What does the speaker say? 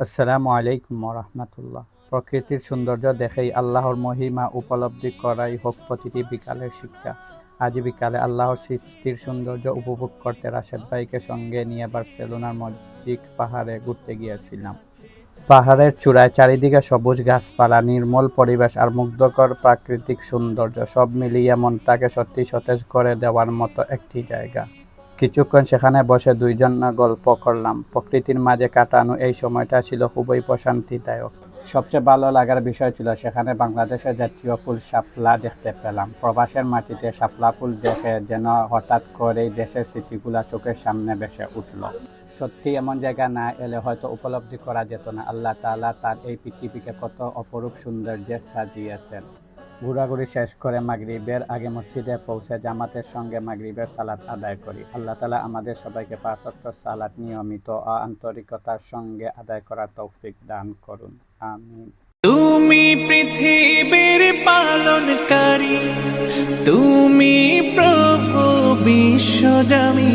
আসসালামু আলাইকুম রহমতুল্লাহ। প্রকৃতির সৌন্দর্য দেখেই আল্লাহর মহিমা উপলব্ধি করাই হোক প্রতিটি বিকালের শিক্ষা। আজ বিকালে আল্লাহর সৃষ্টির সৌন্দর্য উপভোগ করতে রাশেদ ভাইকে সঙ্গে নিয়ে বার্সেলোনার মসজিদ পাহাড়ে ঘুরতে গিয়েছিলাম। পাহাড়ের চূড়ায় চারিদিকে সবুজ গাছপালা, নির্মল পরিবেশ আর মুগ্ধকর প্রাকৃতিক সৌন্দর্য সব মিলিয়ে মনটাকে সত্যি সতেজ করে দেওয়ার মতো একটি জায়গা। কিছুক্ষণ সেখানে বসে দুইজন গল্প করলাম। প্রকৃতির মাঝে কাটানো এই সময়টা ছিল খুবই প্রশান্তিদায়ক। সবচেয়ে ভালো লাগার বিষয় ছিল সেখানে বাংলাদেশের জাতীয় ফুল শাপলা দেখতে পেলাম। প্রবাসের মাটিতে শাপলা ফুল দেখে যেন হঠাৎ করেই দেশের স্মৃতিগুলা চোখের সামনে ভেসে উঠল। সত্যি এমন জায়গা না এলে হয়তো উপলব্ধি করা যেত না আল্লাহ তাআলা তার এই পৃথিবীকে কত অপরূপ সৌন্দর্যে সাজিয়েছেন। ঘোরাঘুরি শেষ করে মাগরিবের আগে মসজিদে পৌঁছে জামাতের সঙ্গে মাগরিবের সালাত আদায় করি। আল্লাহ তাআলা আমাদের সবাইকে ৫ ওয়াক্ত সালাত নিয়মিত ও আন্তরিকতার সঙ্গে আদায় করার তৌফিক দান করুন, আমিন। তুমি পৃথিবীর পালনকারী, তুমি প্রভু বিশ্বজামি।